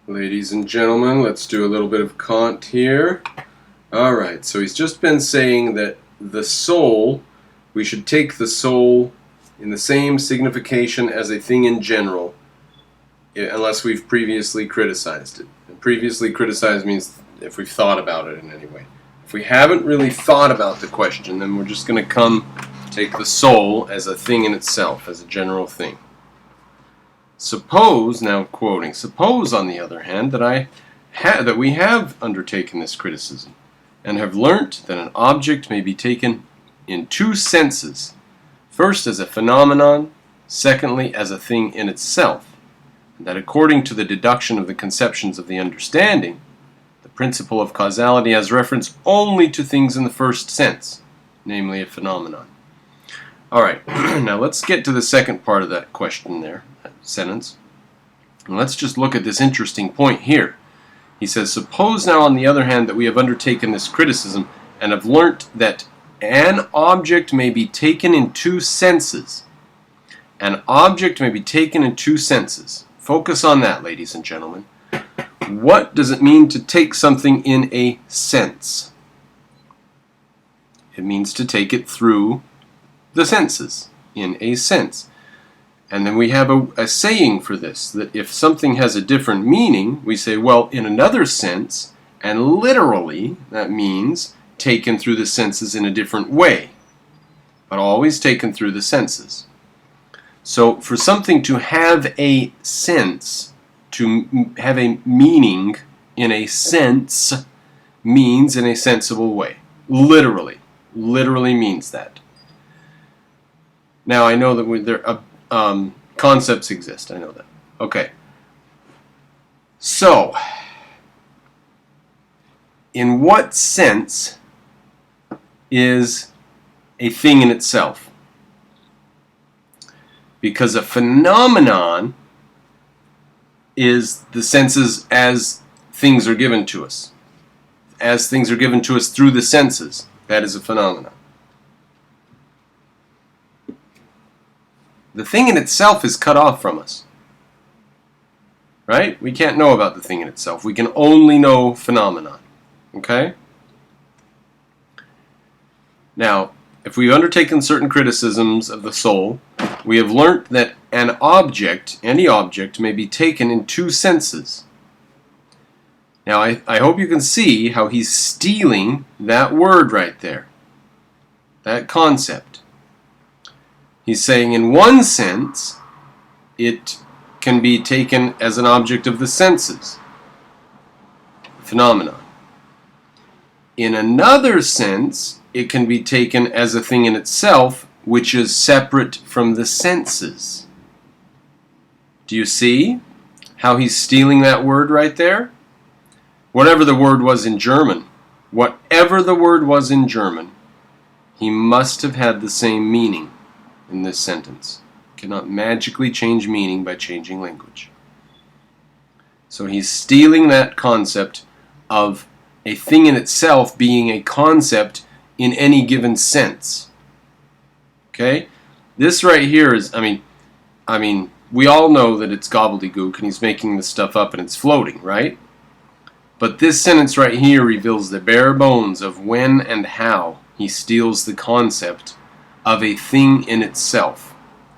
Ladies and gentlemen, let's do a little bit of Kant here. Alright, so he's just been saying that the soul, we should take the soul in the same signification as a thing in general, unless we've previously criticized it. And previously criticized means if we've thought about it in any way. If we haven't really thought about the question, then we're just going to take the soul as a thing in itself, as a general thing. Suppose, now quoting, suppose on the other hand that we have undertaken this criticism and have learnt that an object may be taken in two senses, first as a phenomenon, secondly as a thing in itself, and that according to the deduction of the conceptions of the understanding, the principle of causality has reference only to things in the first sense, namely a phenomenon. Alright, now let's get to the second part of that question there, that sentence. And let's just look at this interesting point here. He says, suppose now on the other hand that we have undertaken this criticism and have learnt that an object may be taken in two senses. An object may be taken in two senses. Focus on that, ladies and gentlemen. What does it mean to take something in a sense? It means to take it through the senses, in a sense. And then we have a saying for this, that if something has a different meaning, we say, well, in another sense, and literally, that means taken through the senses in a different way, but always taken through the senses. So for something to have a sense, to have a meaning in a sense, means in a sensible way. Literally means that. Now I know that concepts exist, I know that. Okay. So, in what sense is a thing in itself? Because a phenomenon is the senses as things are given to us. As things are given to us through the senses, that is a phenomenon. The thing in itself is cut off from us. Right? We can't know about the thing in itself. We can only know phenomenon. Okay? Now, if we've undertaken certain criticisms of the soul, we have learnt that an object, any object, may be taken in two senses. Now, I hope you can see how he's stealing that word right there. That concept. He's saying in one sense, it can be taken as an object of the senses, phenomenon. In another sense, it can be taken as a thing in itself, which is separate from the senses. Do you see how he's stealing that word right there? Whatever the word was in German, he must have had the same meaning in this sentence. Cannot magically change meaning by changing language. So he's stealing that concept of a thing in itself being a concept in any given sense. Okay? This right here is, I mean, we all know that it's gobbledygook and he's making this stuff up and it's floating, right? But this sentence right here reveals the bare bones of when and how he steals the concept of a thing in itself.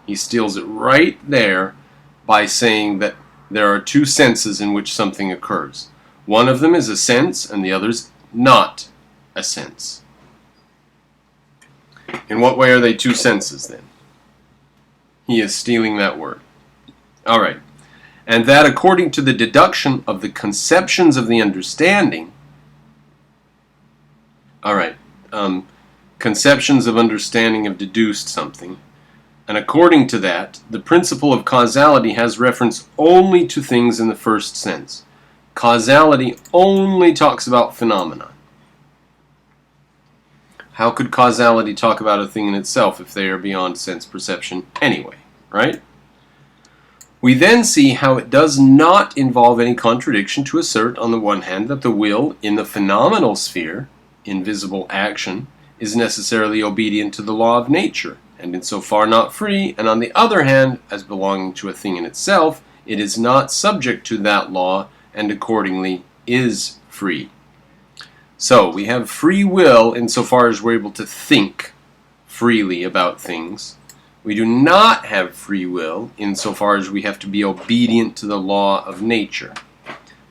He steals it right there by saying that there are two senses in which something occurs. One of them is a sense and the other's not a sense. In what way are they two senses then? He is stealing that word. Alright. And that according to the deduction of the conceptions of the understanding, alright, conceptions of understanding have deduced something, and according to that, the principle of causality has reference only to things in the first sense. Causality only talks about phenomena. How could causality talk about a thing in itself if they are beyond sense perception anyway, right? We then see how it does not involve any contradiction to assert, on the one hand, that the will in the phenomenal sphere, invisible action, is necessarily obedient to the law of nature, and in so far not free, and on the other hand, as belonging to a thing in itself, it is not subject to that law, and accordingly is free. So we have free will insofar as we're able to think freely about things. We do not have free will insofar as we have to be obedient to the law of nature.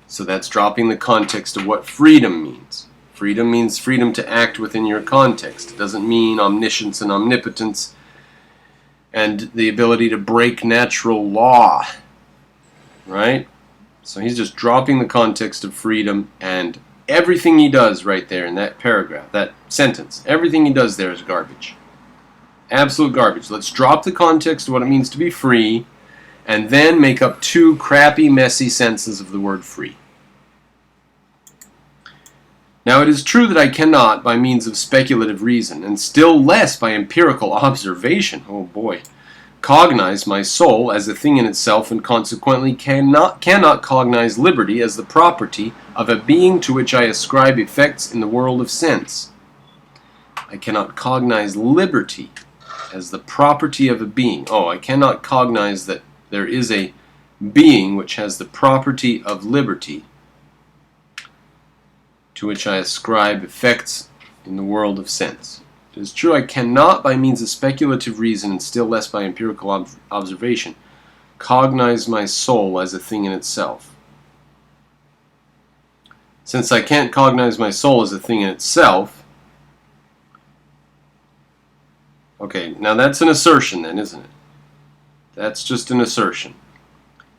So that's dropping the context of what freedom means. Freedom means freedom to act within your context. It doesn't mean omniscience and omnipotence and the ability to break natural law. Right? So he's just dropping the context of freedom, and everything he does right there in that paragraph, that sentence, everything he does there is garbage. Absolute garbage. Let's drop the context of what it means to be free, and then make up two crappy, messy senses of the word free. Now it is true that I cannot, by means of speculative reason, and still less by empirical observation, oh boy, cognize my soul as a thing in itself, and consequently cannot cognize liberty as the property of a being to which I ascribe effects in the world of sense. I cannot cognize liberty as the property of a being. Oh, I cannot cognize that there is a being which has the property of liberty to which I ascribe effects in the world of sense. It is true I cannot, by means of speculative reason, and still less by empirical observation, cognize my soul as a thing in itself. Since I can't cognize my soul as a thing in itself, okay, now that's an assertion then, isn't it? That's just an assertion.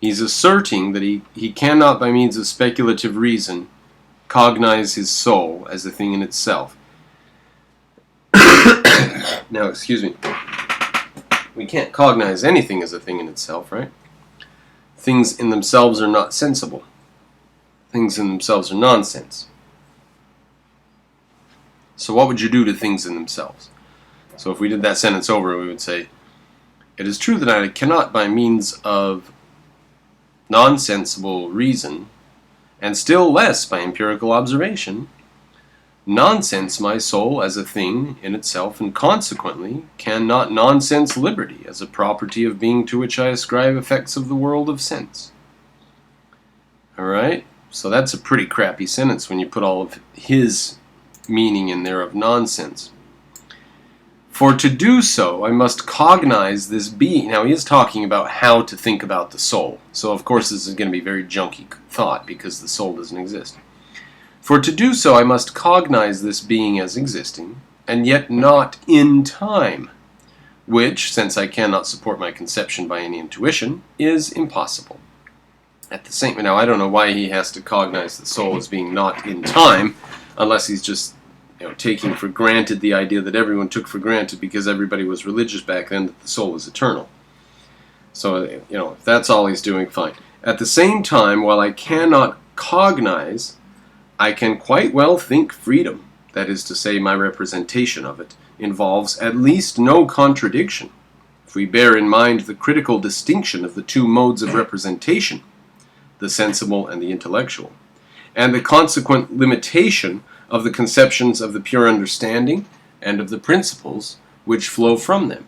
He's asserting that he cannot, by means of speculative reason, cognize his soul as a thing in itself. Now, excuse me. We can't cognize anything as a thing in itself, right? Things in themselves are not sensible. Things in themselves are nonsense. So what would you do to things in themselves? So if we did that sentence over, we would say, it is true that I cannot, by means of nonsensible reason, and still less by empirical observation, nonsense my soul as a thing in itself, and consequently cannot nonsense liberty as a property of being to which I ascribe effects of the world of sense. Alright? So that's a pretty crappy sentence when you put all of his meaning in there of nonsense. For to do so, I must cognize this being. Now he is talking about how to think about the soul. So of course this is going to be very junky thought because the soul doesn't exist. For to do so, I must cognize this being as existing, and yet not in time, which, since I cannot support my conception by any intuition, is impossible. At the same, now I don't know why he has to cognize the soul as being not in time, unless he's just taking for granted the idea that everyone took for granted because everybody was religious back then, that the soul is eternal. So, if that's all he's doing, fine. At the same time, while I cannot cognize, I can quite well think freedom, that is to say, my representation of it, involves at least no contradiction, if we bear in mind the critical distinction of the two modes of representation, the sensible and the intellectual, and the consequent limitation of the conceptions of the pure understanding and of the principles which flow from them.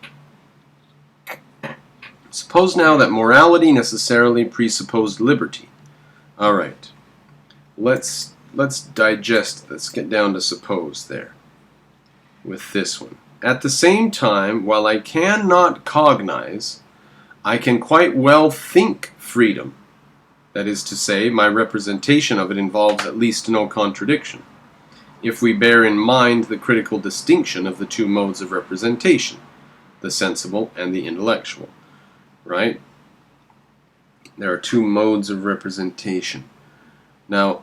Suppose now that morality necessarily presupposed liberty. All right, let's digest, let's get down to suppose there with this one. At the same time, while I cannot cognize, I can quite well think freedom. That is to say, my representation of it involves at least no contradiction, if we bear in mind the critical distinction of the two modes of representation, the sensible and the intellectual. Right? There are two modes of representation. Now,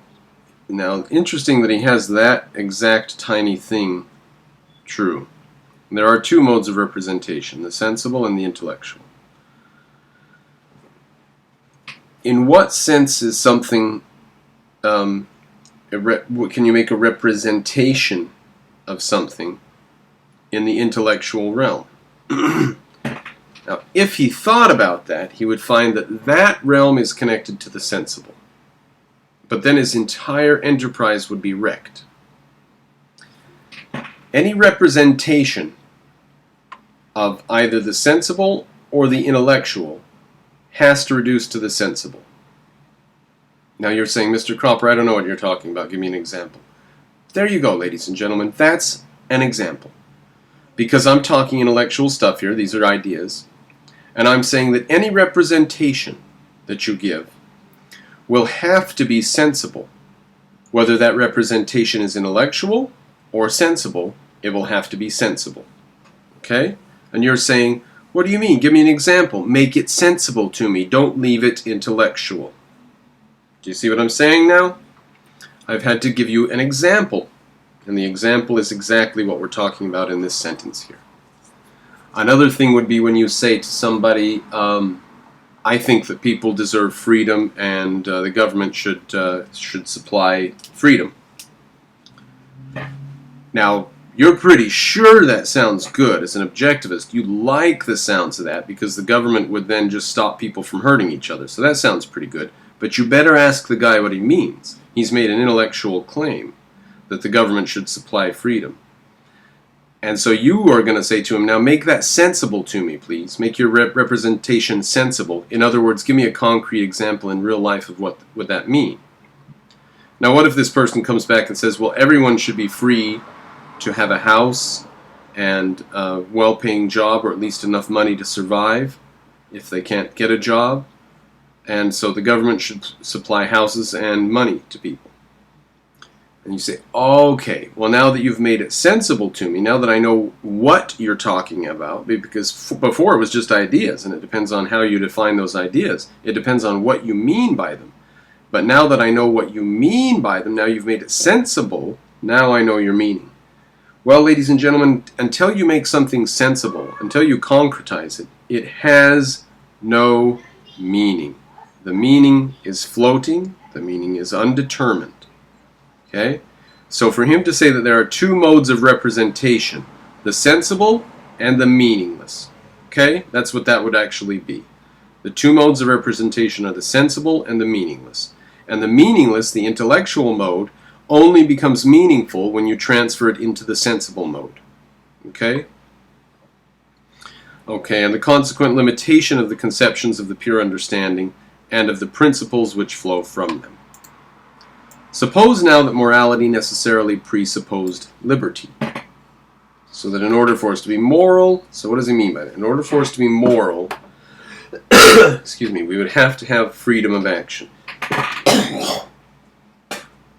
interesting that he has that exact tiny thing true. There are two modes of representation, the sensible and the intellectual. In what sense is something, can you make a representation of something in the intellectual realm? Now, if he thought about that, he would find that that realm is connected to the sensible. But then his entire enterprise would be wrecked. Any representation of either the sensible or the intellectual has to reduce to the sensible. Now you're saying, Mr. Cropper, I don't know what you're talking about. Give me an example. There you go, ladies and gentlemen. That's an example. Because I'm talking intellectual stuff here. These are ideas. And I'm saying that any representation that you give will have to be sensible. Whether that representation is intellectual or sensible, it will have to be sensible. Okay? And you're saying, what do you mean? Give me an example. Make it sensible to me. Don't leave it intellectual. Do you see what I'm saying now? I've had to give you an example. And the example is exactly what we're talking about in this sentence here. Another thing would be when you say to somebody, I think that people deserve freedom and the government should supply freedom. Now, you're pretty sure that sounds good as an objectivist. You like the sounds of that because the government would then just stop people from hurting each other. So that sounds pretty good. But you better ask the guy what he means. He's made an intellectual claim that the government should supply freedom. And so you are going to say to him, now make that sensible to me, please. Make your representation sensible. In other words, give me a concrete example in real life of what would that mean. Now what if this person comes back and says, well, everyone should be free to have a house and a well-paying job, or at least enough money to survive if they can't get a job. And so the government should supply houses and money to people. And you say, okay, well now that you've made it sensible to me, now that I know what you're talking about, because before it was just ideas, and it depends on how you define those ideas. It depends on what you mean by them. But now that I know what you mean by them, now you've made it sensible, now I know your meaning. Well, ladies and gentlemen, until you make something sensible, until you concretize it, it has no meaning. The meaning is floating, the meaning is undetermined. Okay? So for him to say that there are two modes of representation, the sensible and the meaningless. Okay? That's what that would actually be. The two modes of representation are the sensible and the meaningless. And the meaningless, the intellectual mode, only becomes meaningful when you transfer it into the sensible mode. Okay? Okay, and the consequent limitation of the conceptions of the pure understanding and of the principles which flow from them. Suppose now that morality necessarily presupposed liberty. So that in order for us to be moral, so what does he mean by that? In order for us to be moral, excuse me, we would have to have freedom of action.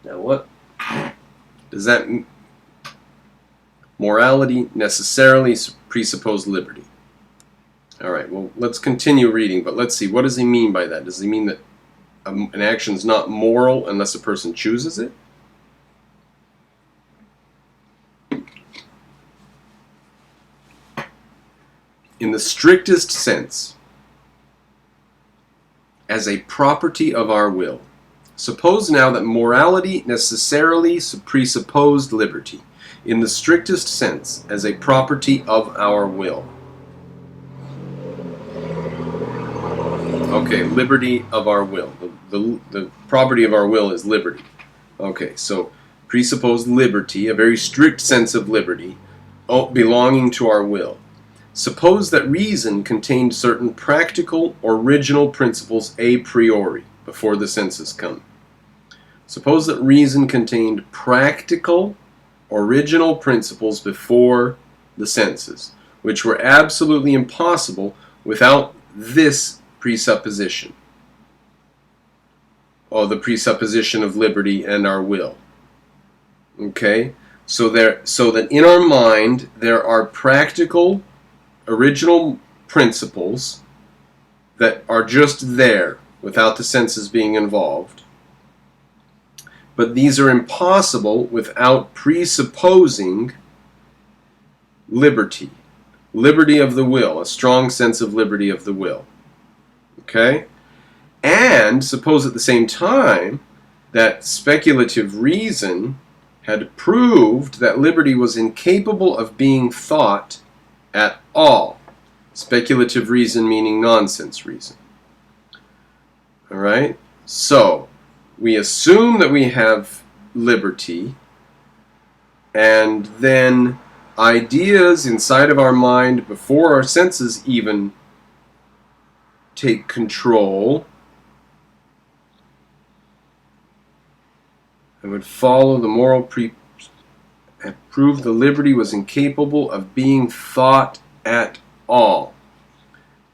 Now what does that mean? Morality necessarily presupposed liberty. Alright, well let's continue reading, but let's see, what does he mean by that? Does he mean that an action is not moral unless a person chooses it? In the strictest sense, as a property of our will. Suppose now that morality necessarily presupposed liberty, in the strictest sense, as a property of our will. Okay, liberty of our will. The property of our will is liberty. Okay, so presupposed liberty, a very strict sense of liberty, belonging to our will. Suppose that reason contained certain practical, original principles a priori, before the senses come. Suppose that reason contained practical, original principles before the senses, which were absolutely impossible without this presupposition. Or the presupposition of liberty and our will. Okay? So that in our mind there are practical, original principles that are just there without the senses being involved. But these are impossible without presupposing liberty. Liberty of the will, a strong sense of liberty of the will. Okay? And suppose at the same time that speculative reason had proved that liberty was incapable of being thought at all. Speculative reason meaning nonsense reason. Alright? So, we assume that we have liberty, and then ideas inside of our mind before our senses even take control it would follow the moral prove the liberty was incapable of being thought at all.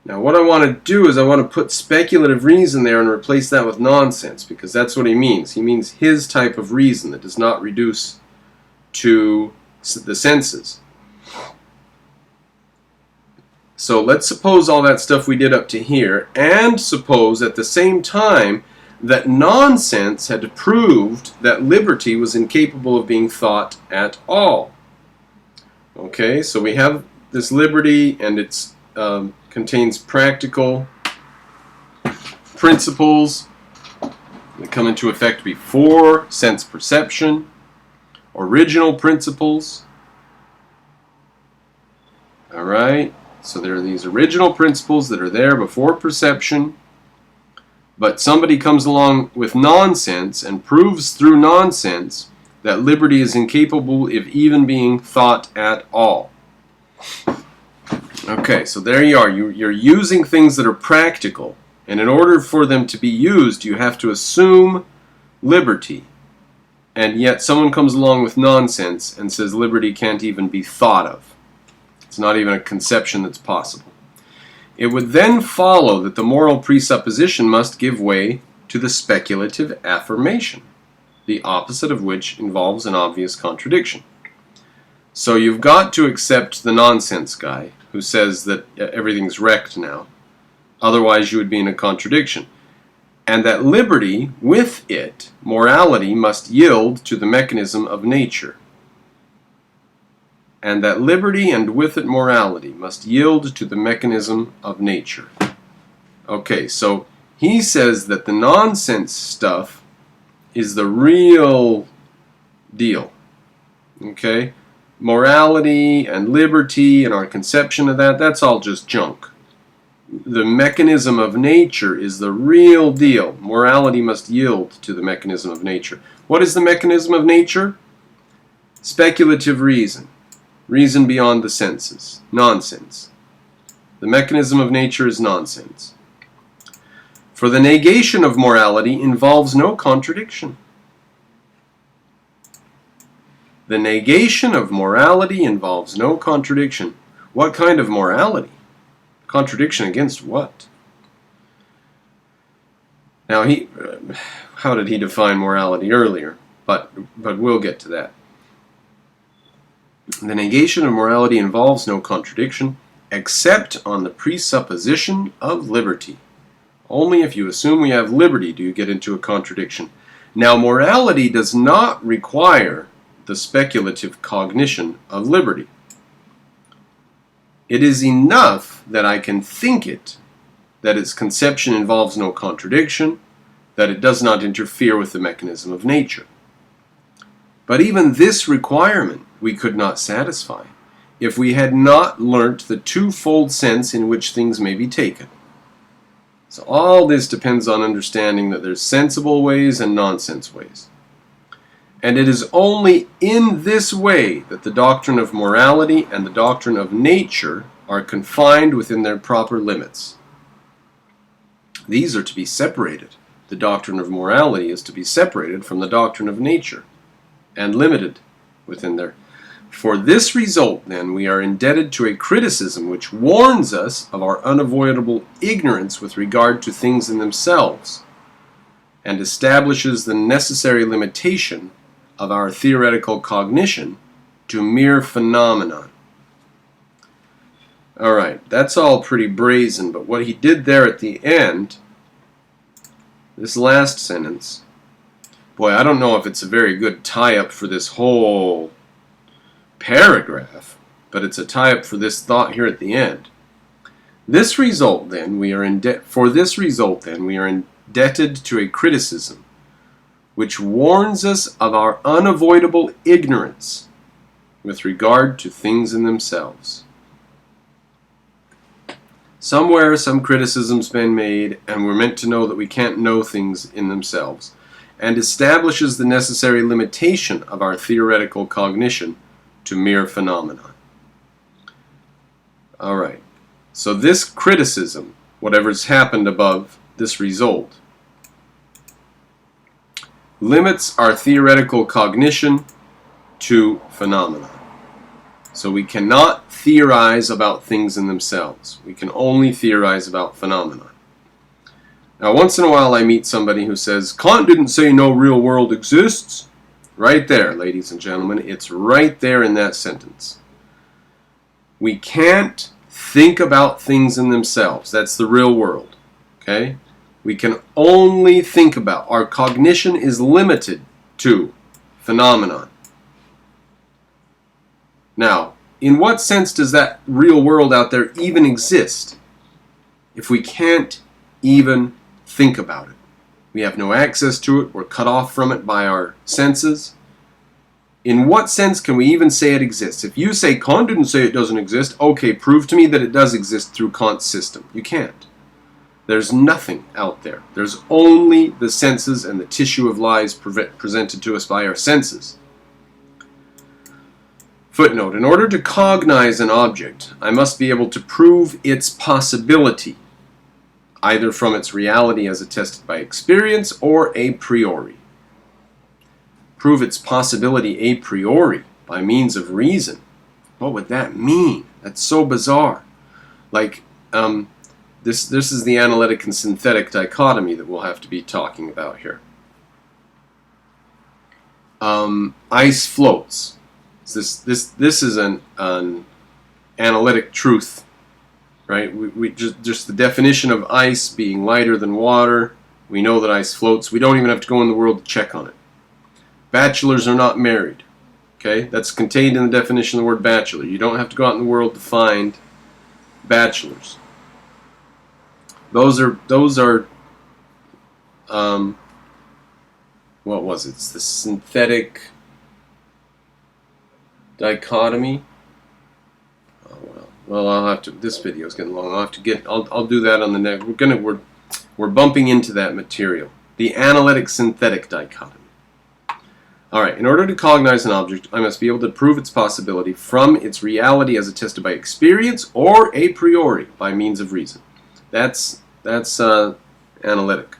Now what I want to do is I want to put speculative reason there and replace that with nonsense, because that's what he means. He means his type of reason that does not reduce to the senses. So let's suppose all that stuff we did up to here, and suppose at the same time that nonsense had proved that liberty was incapable of being thought at all. Okay, so we have this liberty, and it contains practical principles that come into effect before sense perception, original principles. All right, so there are these original principles that are there before perception. But somebody comes along with nonsense and proves through nonsense that liberty is incapable of even being thought at all. Okay, so there you are. You're using things that are practical. And in order for them to be used, you have to assume liberty. And yet someone comes along with nonsense and says liberty can't even be thought of. It's not even a conception that's possible. It would then follow that the moral presupposition must give way to the speculative affirmation, the opposite of which involves an obvious contradiction. So you've got to accept the nonsense guy who says that everything's wrecked now, otherwise you would be in a contradiction, and that liberty, with it, morality, must yield to the mechanism of nature. And that liberty and with it morality must yield to the mechanism of nature. Okay, so he says that the nonsense stuff is the real deal. Okay? Morality and liberty and our conception of that, that's all just junk. The mechanism of nature is the real deal. Morality must yield to the mechanism of nature. What is the mechanism of nature? Speculative reason. Reason beyond the senses. Nonsense. The mechanism of nature is nonsense. For the negation of morality involves no contradiction. The negation of morality involves no contradiction. What kind of morality? Contradiction against what? Now, how did he define morality earlier? But we'll get to that. The negation of morality involves no contradiction, except on the presupposition of liberty. Only if you assume we have liberty do you get into a contradiction. Now, morality does not require the speculative cognition of liberty. It is enough that I can think it, that its conception involves no contradiction, that it does not interfere with the mechanism of nature. But even this requirement we could not satisfy if we had not learnt the twofold sense in which things may be taken. So all this depends on understanding that there's sensible ways and nonsense ways. And it is only in this way that the doctrine of morality and the doctrine of nature are confined within their proper limits. These are to be separated. The doctrine of morality is to be separated from the doctrine of nature and limited within their. For this result, then, we are indebted to a criticism which warns us of our unavoidable ignorance with regard to things in themselves, and establishes the necessary limitation of our theoretical cognition to mere phenomena. Alright, that's all pretty brazen, but what he did there at the end, this last sentence, boy, I don't know if it's a very good tie-up for this whole paragraph, but it's a tie-up for this thought here at the end. This result, then, for this result, then, we are indebted to a criticism which warns us of our unavoidable ignorance with regard to things in themselves. Somewhere some criticism's been made, and we're meant to know that we can't know things in themselves, and establishes the necessary limitation of our theoretical cognition to mere phenomena. Alright, so this criticism, whatever's happened above this result, limits our theoretical cognition to phenomena. So we cannot theorize about things in themselves. We can only theorize about phenomena. Now, once in a while I meet somebody who says, Kant didn't say no real world exists. Right there, ladies and gentlemen, it's right there in that sentence. We can't think about things in themselves. That's the real world. Okay? We can only think about. Our cognition is limited to phenomenon. Now, in what sense does that real world out there even exist if we can't even think about it? We have no access to it. We're cut off from it by our senses. In what sense can we even say it exists? If you say Kant didn't say it doesn't exist, okay, prove to me that it does exist through Kant's system. You can't. There's nothing out there. There's only the senses and the tissue of lies presented to us by our senses. Footnote, in order to cognize an object, I must be able to prove its possibility, either from its reality as attested by experience or a priori. Prove its possibility a priori by means of reason. What would that mean? That's so bizarre. Like, this is the analytic and synthetic dichotomy that we'll have to be talking about here. Ice floats. This is an analytic truth, right? We just the definition of ice being lighter than water. We know that ice floats. We don't even have to go in the world to check on it. Bachelors are not married. Okay, that's contained in the definition of the word bachelor. You don't have to go out in the world to find bachelors. Those are what was it? It's the synthetic dichotomy. Oh well, I'll have to. This video is getting long. I'll do that on the next. We're bumping into that material. The analytic synthetic dichotomy. All right. In order to cognize an object, I must be able to prove its possibility from its reality as attested by experience or a priori by means of reason. That's analytic.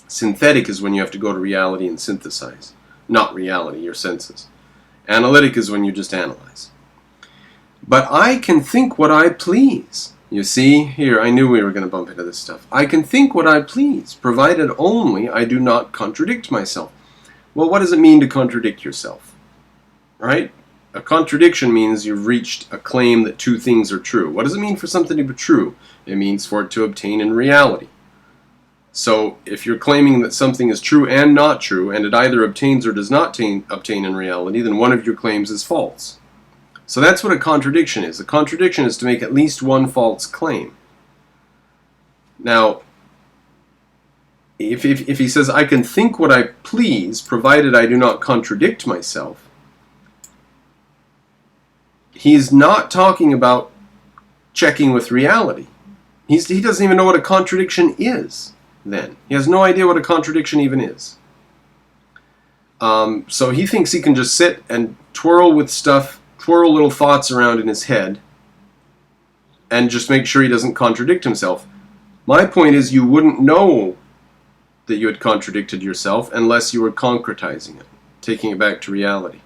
Synthetic is when you have to go to reality and synthesize. Not reality, your senses. Analytic is when you just analyze. But I can think what I please. You see, here, I knew we were going to bump into this stuff. I can think what I please, provided only I do not contradict myself. Well, what does it mean to contradict yourself? Right? A contradiction means you've reached a claim that two things are true. What does it mean for something to be true? It means for it to obtain in reality. So, if you're claiming that something is true and not true, and it either obtains or does not obtain in reality, then one of your claims is false. So that's what a contradiction is. A contradiction is to make at least one false claim. Now, if he says, I can think what I please, provided I do not contradict myself, he's not talking about checking with reality. He doesn't even know what a contradiction is then. He has no idea what a contradiction even is. So he thinks he can just sit and twirl little thoughts around in his head and just make sure he doesn't contradict himself. My point is you wouldn't know that you had contradicted yourself unless you were concretizing it, taking it back to reality.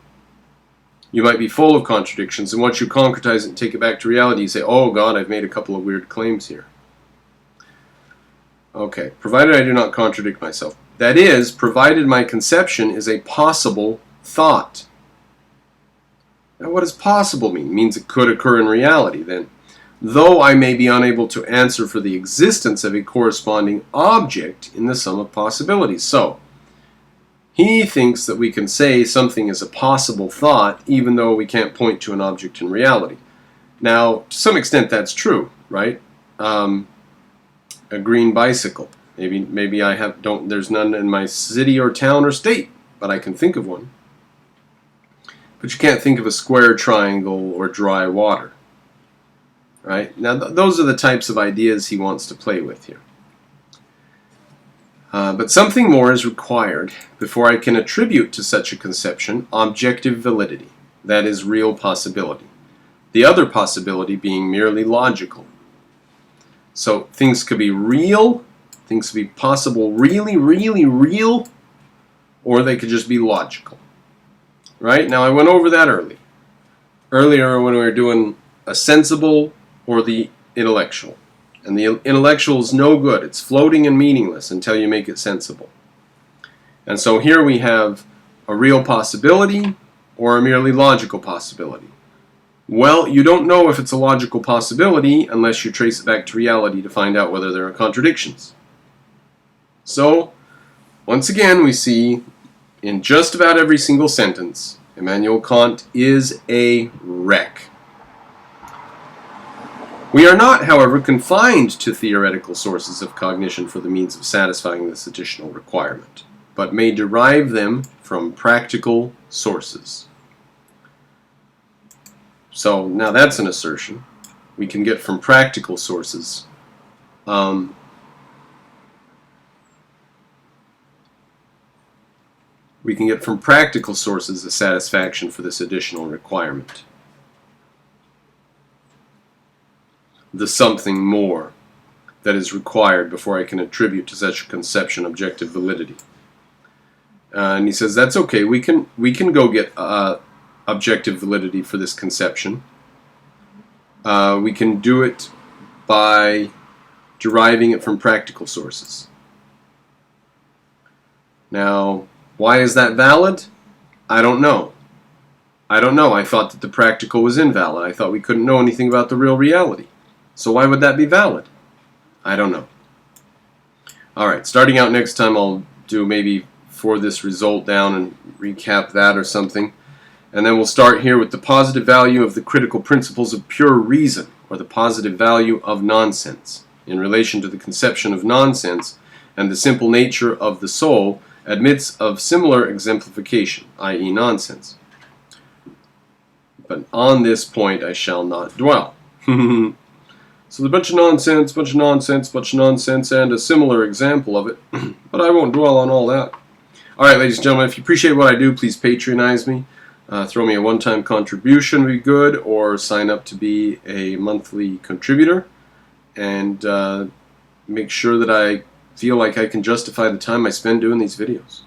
You might be full of contradictions, and once you concretize it and take it back to reality, you say, oh God, I've made a couple of weird claims here. Okay, provided I do not contradict myself. That is, provided my conception is a possible thought. Now, what does possible mean? It means it could occur in reality, then. Though I may be unable to answer for the existence of a corresponding object in the sum of possibilities. So, he thinks that we can say something is a possible thought even though we can't point to an object in reality. Now, to some extent that's true, right? A green bicycle. Maybe there's none in my city or town or state, but I can think of one. But you can't think of a square, triangle, or dry water. Right? Now, those are the types of ideas he wants to play with here. But something more is required before I can attribute to such a conception objective validity, that is, real possibility. The other possibility being merely logical. So things could be real Things could be possible, really, really real, or they could just be logical. Right? Now, I went over that earlier when we were doing a sensible or the intellectual. And the intellectual is no good. It's floating and meaningless until you make it sensible. And so here we have a real possibility or a merely logical possibility. Well, you don't know if it's a logical possibility unless you trace it back to reality to find out whether there are contradictions. So, once again, we see in just about every single sentence, Immanuel Kant is a wreck. We are not, however, confined to theoretical sources of cognition for the means of satisfying this additional requirement, but may derive them from practical sources. So now that's an assertion. We can get from practical sources. We can get from practical sources a satisfaction for this additional requirement. The something more that is required before I can attribute to such a conception objective validity. And he says that's okay. We can go get objective validity for this conception. We can do it by deriving it from practical sources. Now, why is that valid? I don't know. I thought that the practical was invalid. I thought we couldn't know anything about the real reality. So why would that be valid? I don't know. Alright, starting out next time I'll do maybe for this result down and recap that or something. And then we'll start here with the positive value of the critical principles of pure reason, or the positive value of nonsense, in relation to the conception of nonsense and the simple nature of the soul admits of similar exemplification, i.e. nonsense. But on this point I shall not dwell. So a bunch of nonsense, and a similar example of it. But I won't dwell on all that. Alright, ladies and gentlemen, if you appreciate what I do, please patronize me. Throw me a one-time contribution would be good, or sign up to be a monthly contributor. And make sure that I feel like I can justify the time I spend doing these videos.